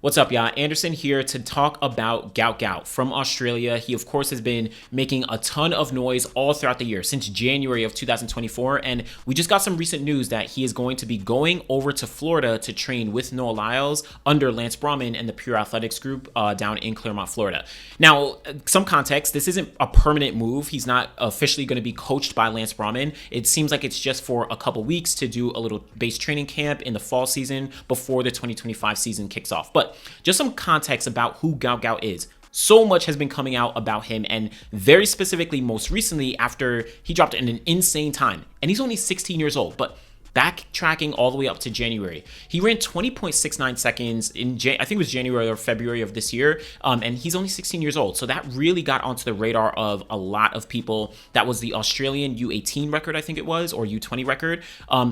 What's up, y'all? Anderson here to talk about Gout Gout from Australia. He, of course, has been making a ton of noise all throughout the year since January of 2024. And we just got some recent news that he is going to be going over to Florida to train with Noah Lyles under Lance Brauman and the Pure Athletics group down in Claremont, Florida. Now, some context, this isn't a permanent move. He's not officially going to be coached by Lance Brauman. It seems like it's just for a couple weeks to do a little base training camp in the fall season before the 2025 season kicks off. But just some context about who Gout Gout is. So much has been coming out about him, and very specifically, most recently, after he dropped in an insane time. And he's only 16 years old, but backtracking all the way up to January, he ran 20.69 seconds in, I think it was January or February of this year, and he's only 16 years old. So that really got onto the radar of a lot of people. That was the Australian U18 record, I think it was, or U20 record.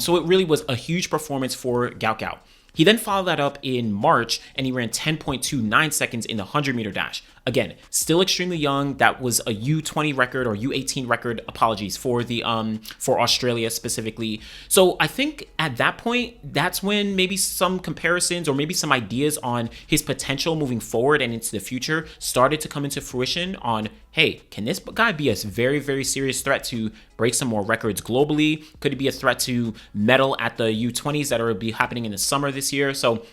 So it really was a huge performance for Gout Gout. He then followed that up in March, and he ran 10.29 seconds in the 100-meter dash. Again, still extremely young. That was a U20 record or U18 record. Apologies for the for Australia specifically. So I think at that point, that's when maybe some comparisons or maybe some ideas on his potential moving forward and into the future started to come into fruition on, hey, can this guy be a very, very serious threat to break some more records globally? Could he be a threat to medal at the U20s that are be happening in the summer this year? So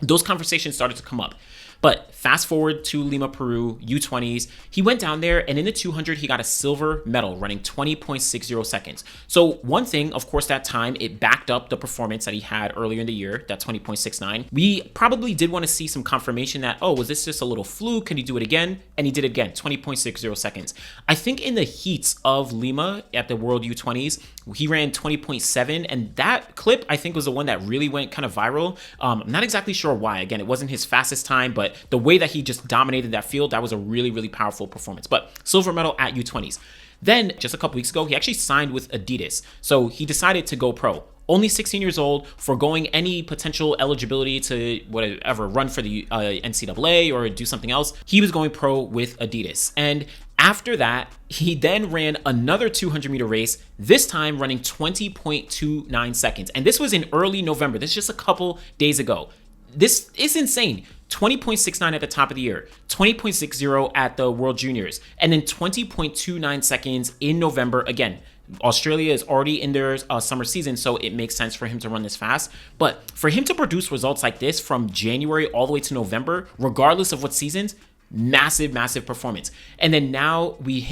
those conversations started to come up. But fast forward to Lima, Peru, U20s, he went down there, and in the 200, he got a silver medal running 20.60 seconds. So one thing, of course, that time, it backed up the performance that he had earlier in the year, that 20.69. We probably did want to see some confirmation that, oh, was this just a little fluke? Can he do it again? And he did it again, 20.60 seconds. I think in the heats of Lima at the World U20s, he ran 20.7, and that clip, I think, was the one that really went kind of viral. I'm not exactly sure why. Again, it wasn't his fastest time, but the way that he just dominated that field, that was a really, really powerful performance. But silver medal at U20s. Then, just a couple weeks ago, he actually signed with Adidas. So he decided to go pro. Only 16 years old, foregoing any potential eligibility to whatever, run for the NCAA or do something else. He was going pro with Adidas. And after that, he then ran another 200-meter race, this time running 20.29 seconds. And this was in early November. This is just a couple days ago. This is insane. 20.69 at the top of the year, 20.60 at the World Juniors, and then 20.29 seconds in November. Again, Australia is already in their summer season, so it makes sense for him to run this fast. But for him to produce results like this from January all the way to November, regardless of what seasons, massive performance. And then now we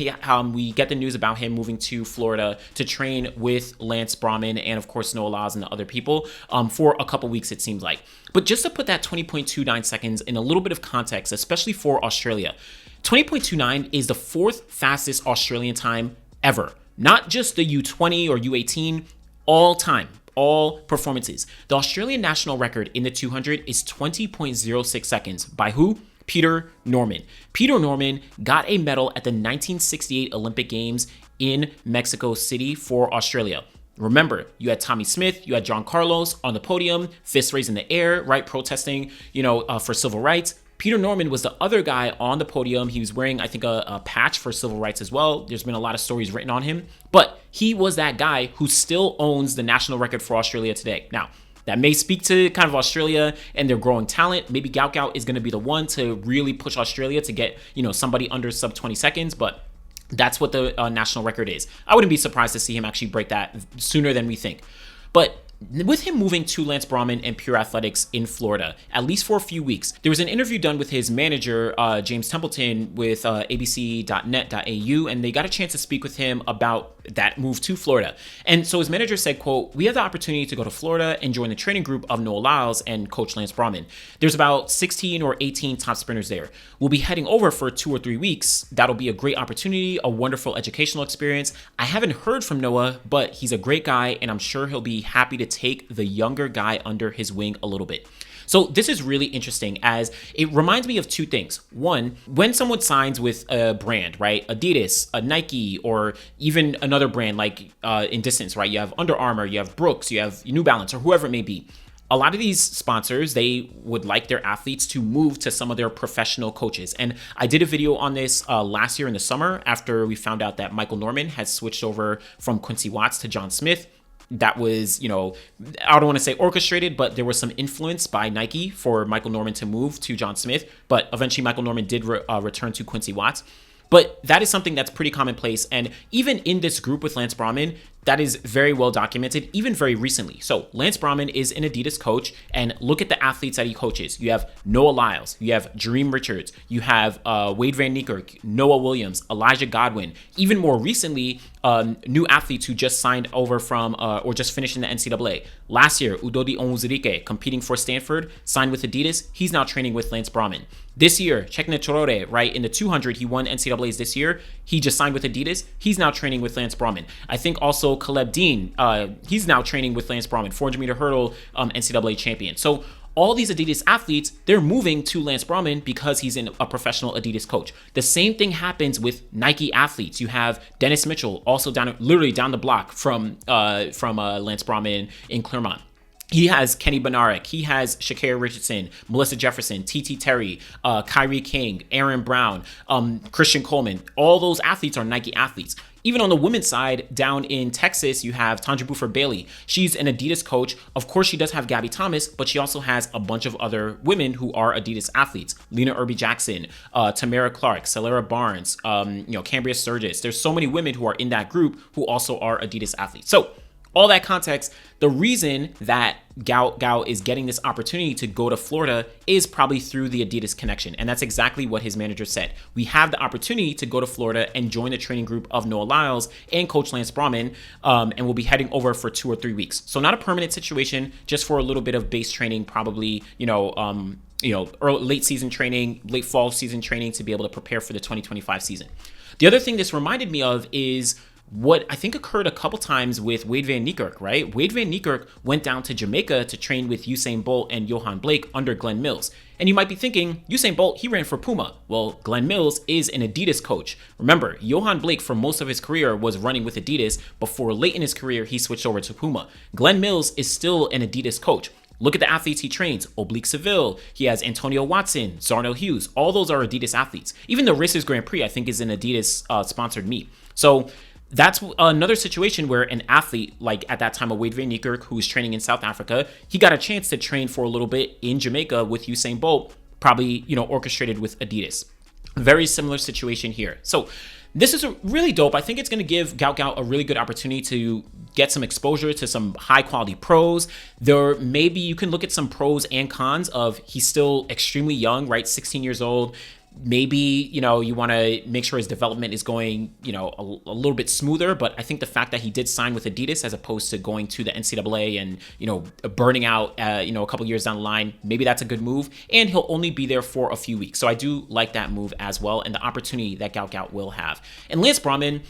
get the news about him moving to Florida to train with Lance Brauman and, of course, Noah Lyles and the other people for a couple weeks, it seems like. But just to put that 20.29 seconds in a little bit of context, especially for Australia, 20.29 is the fourth fastest Australian time ever. Not just the U20 or U18, all time. All performances. The Australian national record in the 200 is 20.06 seconds. By who? Peter Norman. Peter Norman got a medal at the 1968 Olympic Games in Mexico City for Australia. Remember, you had Tommy Smith, you had John Carlos on the podium, fists raised in the air, right, protesting, for civil rights. Peter Norman was the other guy on the podium. He was wearing, I think, a patch for civil rights as well. There's been a lot of stories written on him, but he was that guy who still owns the national record for Australia today. Now, that may speak to kind of Australia and their growing talent. Maybe Gout Gout is going to be the one to really push Australia to get, somebody under sub 20 seconds, but that's what the national record is. I wouldn't be surprised to see him actually break that sooner than we think. But with him moving to Lance Brauman and Pure Athletics in Florida, at least for a few weeks, there was an interview done with his manager, James Templeton, with abc.net.au, and they got a chance to speak with him about that move to Florida. And so his manager said, quote, "We have the opportunity to go to Florida and join the training group of Noah Lyles and Coach Lance Brauman. There's about 16 or 18 top sprinters there. We'll be heading over for 2 or 3 weeks. That'll be a great opportunity, a wonderful educational experience. I haven't heard from Noah, but he's a great guy, and I'm sure he'll be happy to take the younger guy under his wing a little bit." So this is really interesting as it reminds me of two things. One, when someone signs with a brand, right? Adidas, a Nike, or even another brand like in distance, right? You have Under Armour, you have Brooks, you have New Balance, or whoever it may be. A lot of these sponsors, they would like their athletes to move to some of their professional coaches. And I did a video on this last year in the summer after we found out that Michael Norman had switched over from Quincy Watts to John Smith. that was, I don't want to say orchestrated, but there was some influence by Nike for Michael Norman to move to John Smith. But eventually Michael Norman did return to Quincy Watts. But that is something that's pretty commonplace. And even in this group with Lance Brauman, that is very well documented, even very recently. So Lance Brauman is an Adidas coach, and look at the athletes that he coaches. You have Noah Lyles, you have Jareem Richards, you have Wade Van Niekerk, Noah Williams, Elijah Godwin. Even more recently, new athletes who just signed over from or just finished in the NCAA. Last year, Udodi Onwuzurike, competing for Stanford, signed with Adidas. He's now training with Lance Brauman. This year, Chekne Chorore, right, in the 200, he won NCAAs this year. He just signed with Adidas. He's now training with Lance Brauman. I think also Caleb Dean, he's now training with Lance Brauman, 400-meter hurdle NCAA champion. So all these Adidas athletes, they're moving to Lance Brauman because he's a professional Adidas coach. The same thing happens with Nike athletes. You have Dennis Mitchell, also literally down the block from Lance Brauman in Claremont. He has Kenny Bednarek. He has Shakira Richardson, Melissa Jefferson, T.T. Terry, Kyrie King, Aaron Brown, Christian Coleman. All those athletes are Nike athletes. Even on the women's side, down in Texas, you have Tanja Buford Bailey. She's an Adidas coach. Of course, she does have Gabby Thomas, but she also has a bunch of other women who are Adidas athletes. Lena Irby Jackson, Tamara Clark, Celera Barnes, Cambria Sturgis. There's so many women who are in that group who also are Adidas athletes. So all that context, the reason that Gout Gout is getting this opportunity to go to Florida is probably through the Adidas connection. And that's exactly what his manager said. We have the opportunity to go to Florida and join the training group of Noah Lyles and Coach Lance Brauman, and we'll be heading over for 2 or 3 weeks. So not a permanent situation, just for a little bit of base training, probably, early, late season training, late fall season training to be able to prepare for the 2025 season. The other thing this reminded me of is what I think occurred a couple times with Wade Van Niekerk, right? Wade Van Niekerk went down to Jamaica to train with Usain Bolt and Johan Blake under Glenn Mills. And you might be thinking, Usain Bolt, he ran for Puma. Well, Glenn Mills is an Adidas coach. Remember, Johan Blake for most of his career was running with Adidas before late in his career he switched over to Puma. Glenn Mills is still an Adidas coach. Look at the athletes he trains. Oblique Seville. He has Antonio Watson, Zarnell Hughes. All those are Adidas athletes. Even the Races Grand Prix, I think, is an Adidas sponsored meet. So that's another situation where an athlete, like at that time of Wade Van Niekerk, who was training in South Africa, he got a chance to train for a little bit in Jamaica with Usain Bolt, probably, orchestrated with Adidas. Very similar situation here. So this is really dope. I think it's going to give Gout Gout a really good opportunity to get some exposure to some high quality pros. Maybe you can look at some pros and cons of he's still extremely young, right? 16 years old. Maybe, you want to make sure his development is going, a little bit smoother. But I think the fact that he did sign with Adidas as opposed to going to the NCAA and, burning out, a couple years down the line, maybe that's a good move. And he'll only be there for a few weeks. So I do like that move as well, and the opportunity that Gout Gout will have. And Lance Brauman,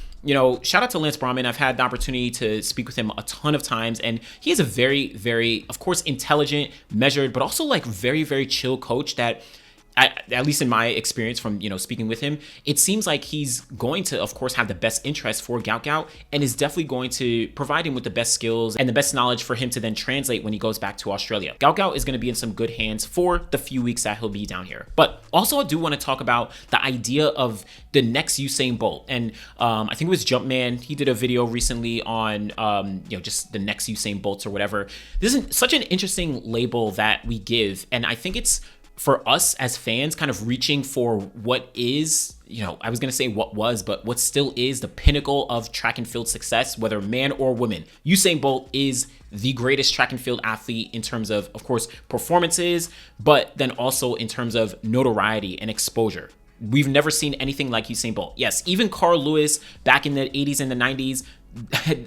shout out to Lance Brauman. I've had the opportunity to speak with him a ton of times, and he is a very, very, of course, intelligent, measured, but also like very, very chill coach that, at least in my experience from, speaking with him, it seems like he's going to, of course, have the best interest for Gout Gout and is definitely going to provide him with the best skills and the best knowledge for him to then translate when he goes back to Australia. Gout Gout is going to be in some good hands for the few weeks that he'll be down here. But also I do want to talk about the idea of the next Usain Bolt. And I think it was Jumpman. He did a video recently on, just the next Usain Bolts or whatever. This is such an interesting label that we give. And I think it's, for us as fans, kind of reaching for what is, I was going to say what was, but what still is the pinnacle of track and field success, whether man or woman. Usain Bolt is the greatest track and field athlete in terms of course, performances, but then also in terms of notoriety and exposure. We've never seen anything like Usain Bolt. Yes, even Carl Lewis back in the 80s and the 90s,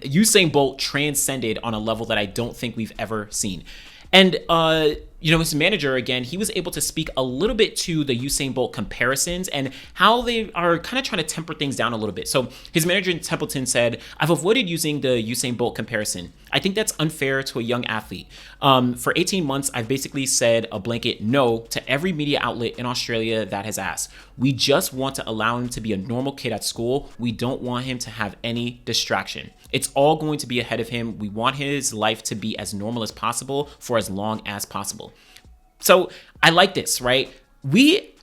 Usain Bolt transcended on a level that I don't think we've ever seen. And, his manager, again, he was able to speak a little bit to the Usain Bolt comparisons and how they are kind of trying to temper things down a little bit. So his manager in Templeton said, "I've avoided using the Usain Bolt comparison. I think that's unfair to a young athlete. For 18 months, I've basically said a blanket no to every media outlet in Australia that has asked. We just want to allow him to be a normal kid at school. We don't want him to have any distraction. It's all going to be ahead of him. We want his life to be as normal as possible for as long as possible." So I like this, right?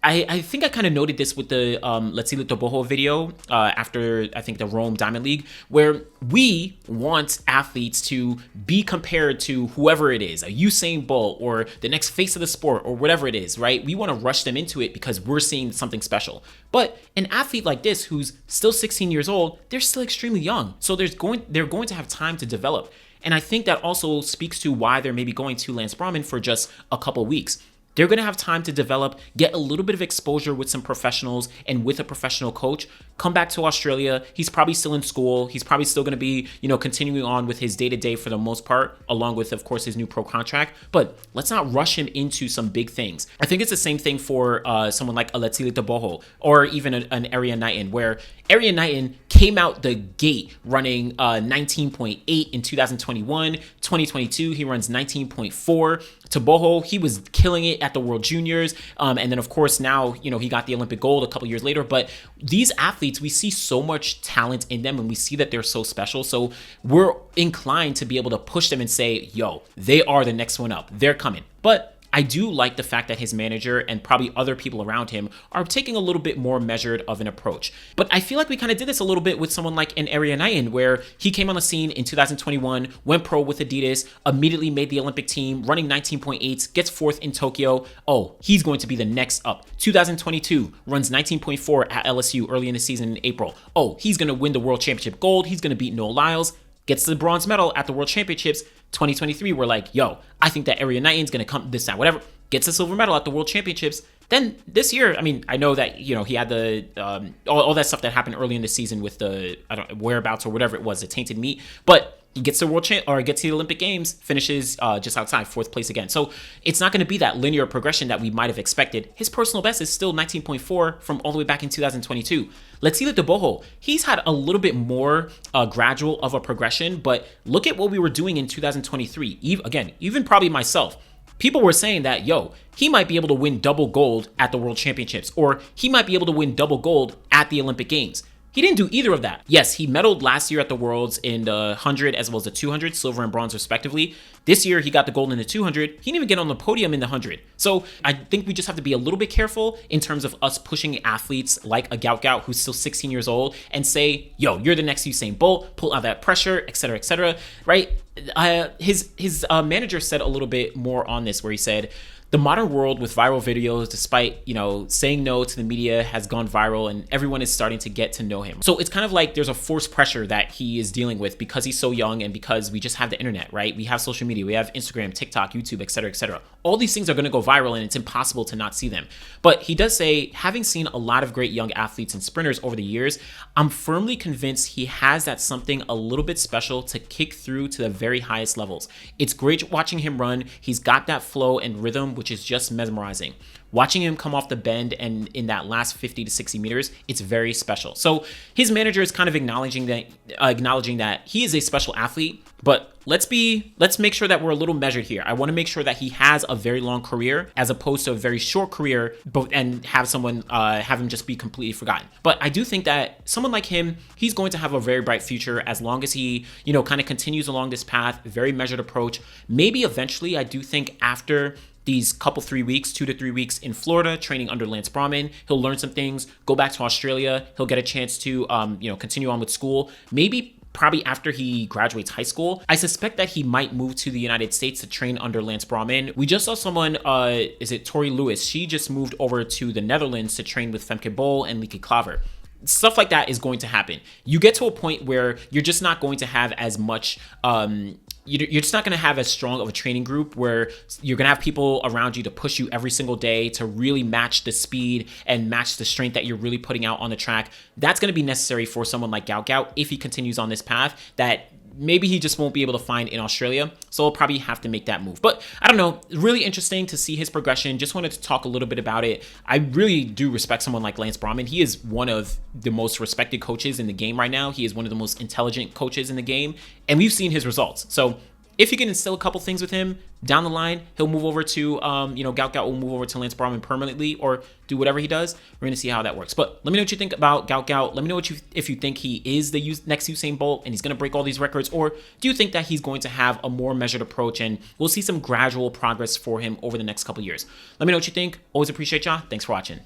I think I kind of noted this with the Let's See the Boho video after I think the Rome Diamond League, where we want athletes to be compared to whoever it is, a Usain Bolt or the next face of the sport or whatever it is, right? We want to rush them into it because we're seeing something special. But an athlete like this who's still 16 years old, they're still extremely young. So they're going to have time to develop. And I think that also speaks to why they're maybe going to Lance Brauman for just a couple weeks. They're going to have time to develop, get a little bit of exposure with some professionals and with a professional coach, come back to Australia. He's probably still in school. He's probably still going to be, continuing on with his day-to-day for the most part, along with, of course, his new pro contract. But let's not rush him into some big things. I think it's the same thing for someone like Alexi Boho or even an Arian Knighton, where Arian Knighton came out the gate running 19.8 in 2021. 2022, he runs 19.4. Boho, he was killing it at the World Juniors. And then, of course, now, he got the Olympic gold a couple years later. But these athletes, we see so much talent in them and we see that they're so special. So we're inclined to be able to push them and say, yo, they are the next one up. They're coming. But I do like the fact that his manager and probably other people around him are taking a little bit more measured of an approach. But I feel like we kind of did this a little bit with someone like an Arian Knighton, where he came on the scene in 2021, went pro with Adidas, immediately made the Olympic team, running 19.8s, gets fourth in Tokyo. Oh, he's going to be the next up. 2022, runs 19.4 at LSU early in the season in April. Oh, he's going to win the World Championship gold. He's going to beat Noah Lyles. Gets the bronze medal at the World Championships. 2023, we're like, yo, I think that Arian Knighton's going to come this time, whatever. Gets a silver medal at the World Championships. Then this year, I know that, he had the all that stuff that happened early in the season with the whereabouts or whatever it was, the tainted meat. But he gets to gets to the Olympic Games, finishes just outside fourth place again. So it's not going to be that linear progression that we might have expected. His personal best is still 19.4 from all the way back in 2022. Let's see the Boho. He's had a little bit more gradual of a progression, but look at what we were doing in 2023. Even probably myself. People were saying that, yo, he might be able to win double gold at the World Championships, or he might be able to win double gold at the Olympic Games. He didn't do either of that. Yes, he medaled last year at the Worlds in the 100 as well as the 200, silver and bronze respectively. This year, he got the gold in the 200. He didn't even get on the podium in the 100. So I think we just have to be a little bit careful in terms of us pushing athletes like a Gout Gout who's still 16 years old and say, yo, you're the next Usain Bolt, pull out that pressure, et cetera, right? His manager said a little bit more on this, where he said, the modern world with viral videos, despite, saying no to the media, has gone viral and everyone is starting to get to know him. So it's kind of like there's a forced pressure that he is dealing with because he's so young and because we just have the internet, right? We have social media, we have Instagram, TikTok, YouTube, et cetera, et cetera. All these things are going to go viral and it's impossible to not see them. But he does say, having seen a lot of great young athletes and sprinters over the years, I'm firmly convinced he has that something a little bit special to kick through to the very highest levels. It's great watching him run. He's got that flow and rhythm, which is just mesmerizing. Watching him come off the bend and in that last 50 to 60 meters, it's very special. So his manager is kind of acknowledging that he is a special athlete, but let's make sure that we're a little measured here. I want to make sure that he has a very long career as opposed to a very short career, and have him just be completely forgotten. But I do think that someone like him, he's going to have a very bright future as long as he, kind of continues along this path, very measured approach. Maybe eventually, I do think after these 2 to 3 weeks in Florida training under Lance Brauman, he'll learn some things, go back to Australia, he'll get a chance to continue on with school. Probably after he graduates high school, I suspect that he might move to the United States to train under Lance Brauman. We just saw someone, Tori Lewis? She just moved over to the Netherlands to train with Femke Bol and Lieke Klaver. Stuff like that is going to happen. You get to a point where you're just not going to have as much you're just not going to have as strong of a training group where you're going to have people around you to push you every single day to really match the speed and match the strength that you're really putting out on the track. That's going to be necessary for someone like Gout Gout if he continues on this path that maybe he just won't be able to find in Australia. So he'll probably have to make that move. But I don't know, really interesting to see his progression. Just wanted to talk a little bit about it. I really do respect someone like Lance Brauman. He is one of the most respected coaches in the game right now. He is one of the most intelligent coaches in the game. And we've seen his results. So if you can instill a couple things with him down the line, he'll move over to, Gout Gout will move over to Lance Brauman permanently or do whatever he does. We're going to see how that works. But let me know what you think about Gout Gout. Let me know if you think he is the next Usain Bolt and he's going to break all these records, or do you think that he's going to have a more measured approach and we'll see some gradual progress for him over the next couple years? Let me know what you think. Always appreciate y'all. Thanks for watching.